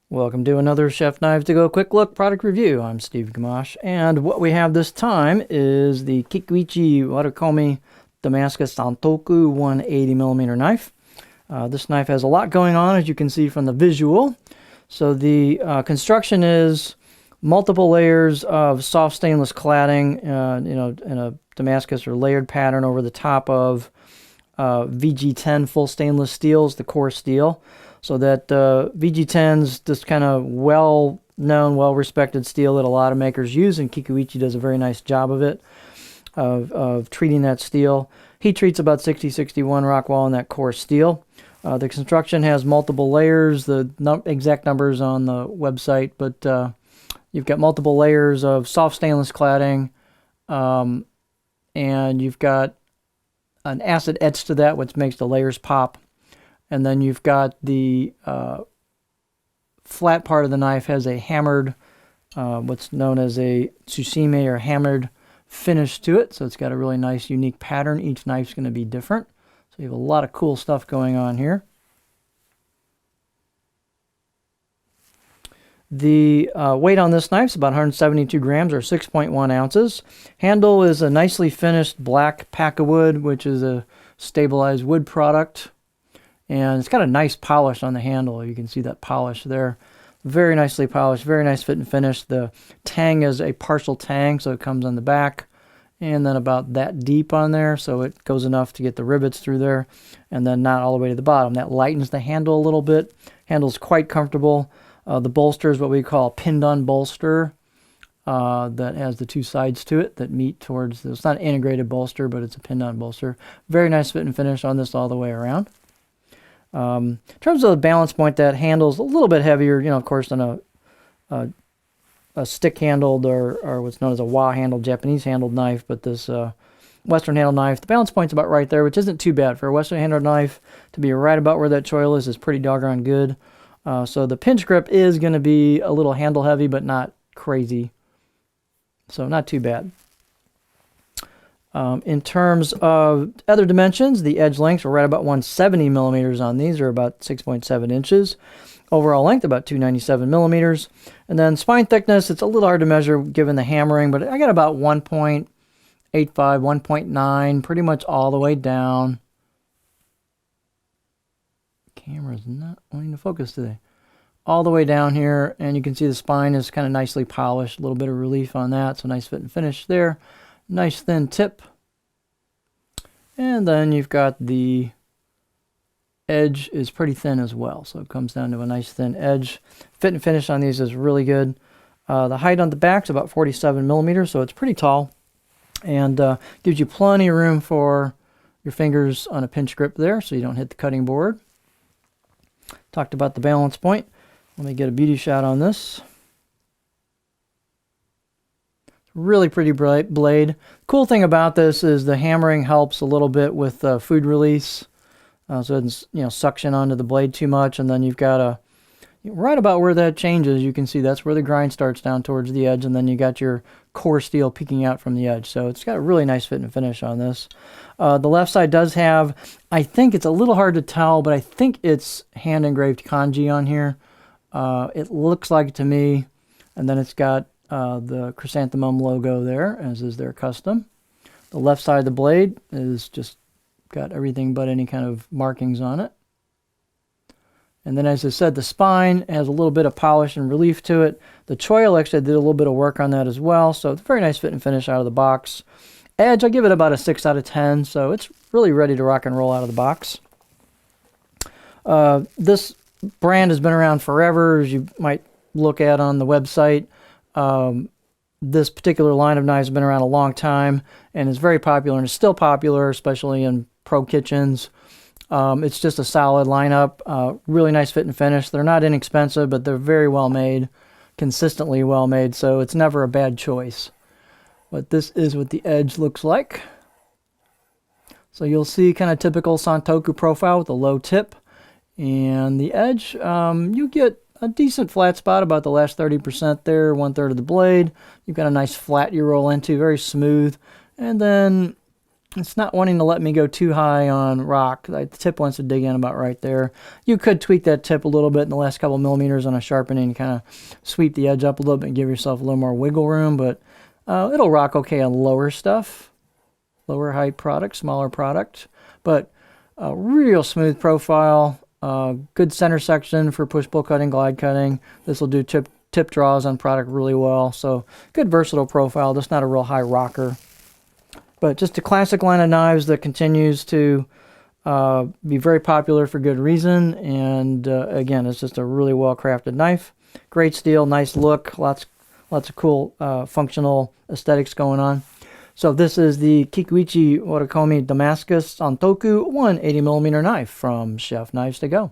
Welcome to another Chef Knives to Go quick look product review. I'm Steve Gamache, and what we have this time is the Kikuichi Warikomi Damascus Santoku 180mm knife. This knife has a lot going on, as you can see from the visual. So the construction is multiple layers of soft stainless cladding, in a Damascus or layered pattern over the top of VG10 full stainless steels, the core steel. So that VG10's this kind of well-known, well-respected steel that a lot of makers use, and Kikuichi does a very nice job of it, of treating that steel. Heat treats about 60-61 rock wall in that core steel. The construction has multiple layers, the exact numbers on the website, but you've got multiple layers of soft stainless cladding, and you've got an acid etch to that, which makes the layers pop. And then you've got the flat part of the knife has a hammered, what's known as a tsushime or hammered finish to it. So it's got a really nice, unique pattern. Each knife's going to be different. So you have a lot of cool stuff going on here. The weight on this knife is about 172 grams or 6.1 ounces. Handle is a nicely finished black Pack-A-Wood, which is a stabilized wood product. And it's got a nice polish on the handle. You can see that polish there. Very nicely polished, very nice fit and finish. The tang is a partial tang, so it comes on the back. And then about that deep on there, so it goes enough to get the rivets through there. And then not all the way to the bottom. That lightens the handle a little bit. Handle's quite comfortable. The bolster is what we call a pinned-on bolster. That has the two sides to it that meet towards, it's not an integrated bolster, but it's a pinned-on bolster. Very nice fit and finish on this all the way around. In terms of the balance point, that handle's a little bit heavier, of course, than a stick-handled or what's known as a wa-handled, Japanese-handled knife, but this Western-handled knife, the balance point's about right there, which isn't too bad. For a Western-handled knife to be right about where that choil is pretty doggone good. So the pinch grip is going to be a little handle-heavy, but not crazy. So not too bad. In terms of other dimensions, the edge lengths are right about 170 millimeters on these, or about 6.7 inches. Overall length, about 297 millimeters. And then spine thickness, it's a little hard to measure given the hammering, but I got about 1.85, 1.9, pretty much all the way down. Camera's not wanting to focus today. All the way down here, and you can see the spine is kind of nicely polished, a little bit of relief on that, so nice fit and finish there. Nice thin tip. And then you've got the edge is pretty thin as well. So it comes down to a nice thin edge. Fit and finish on these is really good. The height on the back is about 47 millimeters, so it's pretty tall. And gives you plenty of room for your fingers on a pinch grip there so you don't hit the cutting board. Talked about the balance point. Let me get a beauty shot on this. Really pretty bright blade. Cool thing about this is the hammering helps a little bit with food release, so it doesn't suction onto the blade too much. And then you've got right about where that changes, you can see that's where the grind starts down towards the edge, and then you got your core steel peeking out from the edge. So it's got a really nice fit and finish on this. The left side does have, I think it's a little hard to tell, but I think it's hand engraved kanji on here. It looks like it to me, and then it's got the chrysanthemum logo there, as is their custom. The left side of the blade is just got everything but any kind of markings on it. And then, as I said, the spine has a little bit of polish and relief to it. The choil, actually, I did a little bit of work on that as well, so it's a very nice fit and finish out of the box. Edge, I give it about a 6 out of 10, so it's really ready to rock and roll out of the box. This brand has been around forever, as you might look at on the website. This particular line of knives has been around a long time and is very popular and is still popular, especially in pro kitchens. It's just a solid lineup, really nice fit and finish. They're not inexpensive, but they're very well made, consistently well made, so it's never a bad choice. But this is what the edge looks like. So you'll see kind of typical Santoku profile with a low tip. And the edge, you get a decent flat spot, about the last 30% there, 1/3 of the blade. You've got a nice flat you roll into, very smooth. And then It's not wanting to let me go too high on rock. The tip wants to dig in about right there. You could tweak that tip a little bit in the last couple millimeters on a sharpening, kind of sweep the edge up a little bit and give yourself a little more wiggle room, but it'll rock okay on lower stuff, lower height product, smaller product, but a real smooth profile, good center section for push-pull cutting, glide cutting. This will do tip draws on product really well, so good versatile profile, just not a real high rocker. But just a classic line of knives that continues to be very popular for good reason. And again, it's just a really well-crafted knife. Great steel, nice look, lots of cool functional aesthetics going on. So this is the Kikuichi Warikomi Damascus Santoku 180mm knife from Chef Knives to Go.